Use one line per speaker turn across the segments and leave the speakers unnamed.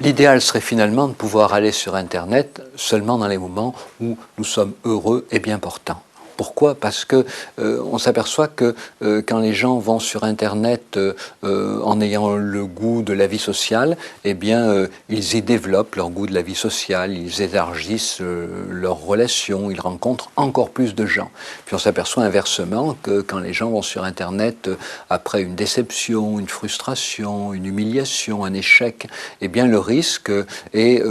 L'idéal serait finalement de pouvoir aller sur Internet seulement dans les moments où nous sommes heureux et bien portants. Pourquoi? Parce que on s'aperçoit que quand les gens vont sur Internet en ayant le goût de la vie sociale, eh bien, ils y développent leur goût de la vie sociale, ils élargissent leurs relations, ils rencontrent encore plus de gens. Puis on s'aperçoit inversement que quand les gens vont sur Internet après une déception, une frustration, une humiliation, un échec, eh bien, le risque est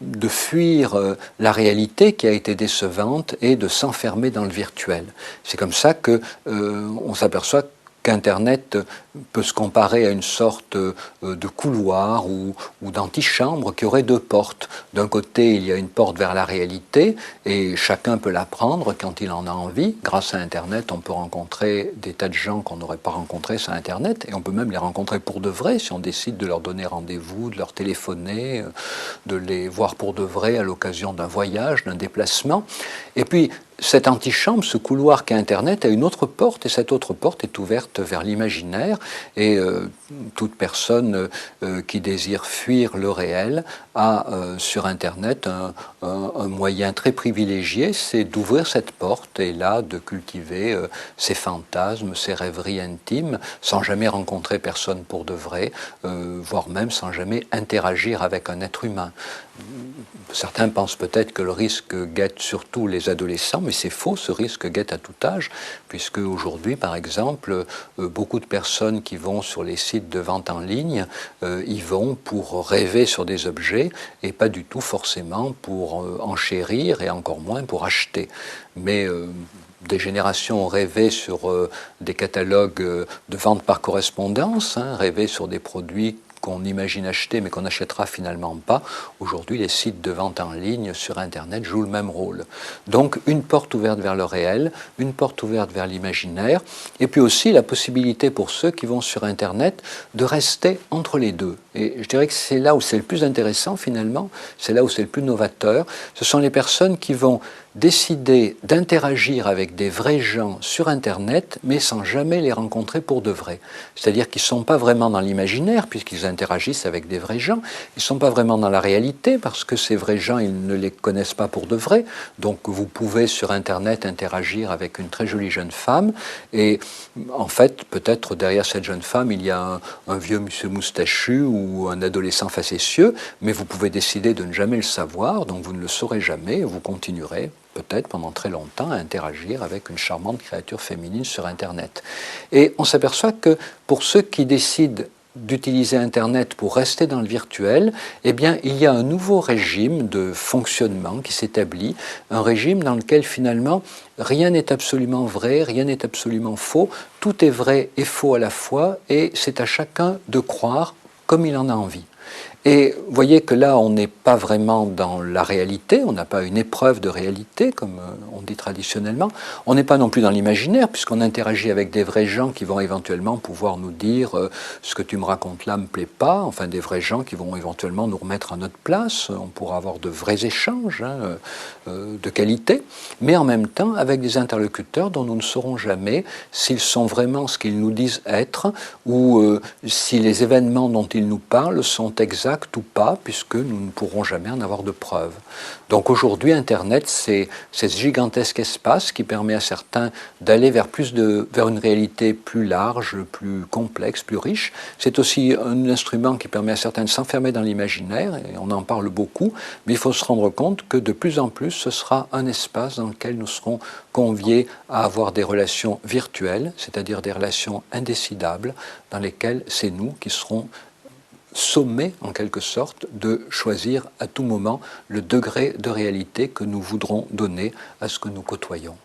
de fuir la réalité qui a été décevante et de s'enfermer dans le virtuel. C'est comme ça que on s'aperçoit qu'Internet peut se comparer à une sorte de couloir ou d'antichambre qui aurait deux portes. D'un côté, il y a une porte vers la réalité et chacun peut la prendre quand il en a envie. Grâce à Internet, on peut rencontrer des tas de gens qu'on n'aurait pas rencontrés sur Internet et on peut même les rencontrer pour de vrai si on décide de leur donner rendez-vous, de leur téléphoner, de les voir pour de vrai à l'occasion d'un voyage, d'un déplacement. Et puis, cette antichambre, ce couloir qu'est Internet, a une autre porte, et cette autre porte est ouverte vers l'imaginaire, et toute personne qui désire fuir le réel a sur Internet un moyen très privilégié, c'est d'ouvrir cette porte, et là de cultiver ses fantasmes, ses rêveries intimes, sans jamais rencontrer personne pour de vrai, voire même sans jamais interagir avec un être humain. Certains pensent peut-être que le risque guette surtout les adolescents, mais c'est faux, ce risque guette à tout âge, puisque aujourd'hui, par exemple, beaucoup de personnes qui vont sur les sites de vente en ligne, y vont pour rêver sur des objets et pas du tout forcément pour enchérir et encore moins pour acheter. Mais des générations ont rêvé sur des catalogues de vente par correspondance, rêvé sur des produits qu'on imagine acheter mais qu'on n'achètera finalement pas. Aujourd'hui, les sites de vente en ligne sur Internet jouent le même rôle. Donc, une porte ouverte vers le réel, une porte ouverte vers l'imaginaire, et puis aussi la possibilité pour ceux qui vont sur Internet de rester entre les deux. Et je dirais que c'est là où c'est le plus intéressant finalement, c'est là où c'est le plus novateur. Ce sont les personnes qui vont décider d'interagir avec des vrais gens sur Internet, mais sans jamais les rencontrer pour de vrai. C'est-à-dire qu'ils ne sont pas vraiment dans l'imaginaire, puisqu'ils interagissent avec des vrais gens. Ils ne sont pas vraiment dans la réalité, parce que ces vrais gens, ils ne les connaissent pas pour de vrai. Donc vous pouvez sur Internet interagir avec une très jolie jeune femme, et en fait, peut-être derrière cette jeune femme, il y a un vieux monsieur moustachu ou un adolescent facétieux, mais vous pouvez décider de ne jamais le savoir, donc vous ne le saurez jamais, et vous continuerez peut-être pendant très longtemps à interagir avec une charmante créature féminine sur Internet. Et on s'aperçoit que pour ceux qui décident d'utiliser Internet pour rester dans le virtuel, eh bien, il y a un nouveau régime de fonctionnement qui s'établit, un régime dans lequel finalement rien n'est absolument vrai, rien n'est absolument faux, tout est vrai et faux à la fois, et c'est à chacun de croire comme il en a envie. Et vous voyez que là, on n'est pas vraiment dans la réalité, on n'a pas une épreuve de réalité, comme on dit traditionnellement. On n'est pas non plus dans l'imaginaire, puisqu'on interagit avec des vrais gens qui vont éventuellement pouvoir nous dire ce que tu me racontes là ne me plaît pas, enfin des vrais gens qui vont éventuellement nous remettre à notre place. On pourra avoir de vrais échanges de qualité, mais en même temps avec des interlocuteurs dont nous ne saurons jamais s'ils sont vraiment ce qu'ils nous disent être, ou si les événements dont ils nous parlent sont exacts ou pas, puisque nous ne pourrons jamais en avoir de preuves. Donc aujourd'hui, Internet, c'est ce gigantesque espace qui permet à certains d'aller vers une réalité plus large, plus complexe, plus riche. C'est aussi un instrument qui permet à certains de s'enfermer dans l'imaginaire, et on en parle beaucoup, mais il faut se rendre compte que de plus en plus, ce sera un espace dans lequel nous serons conviés à avoir des relations virtuelles, c'est-à-dire des relations indécidables, dans lesquelles c'est nous qui serons sommés, en quelque sorte, de choisir à tout moment le degré de réalité que nous voudrons donner à ce que nous côtoyons.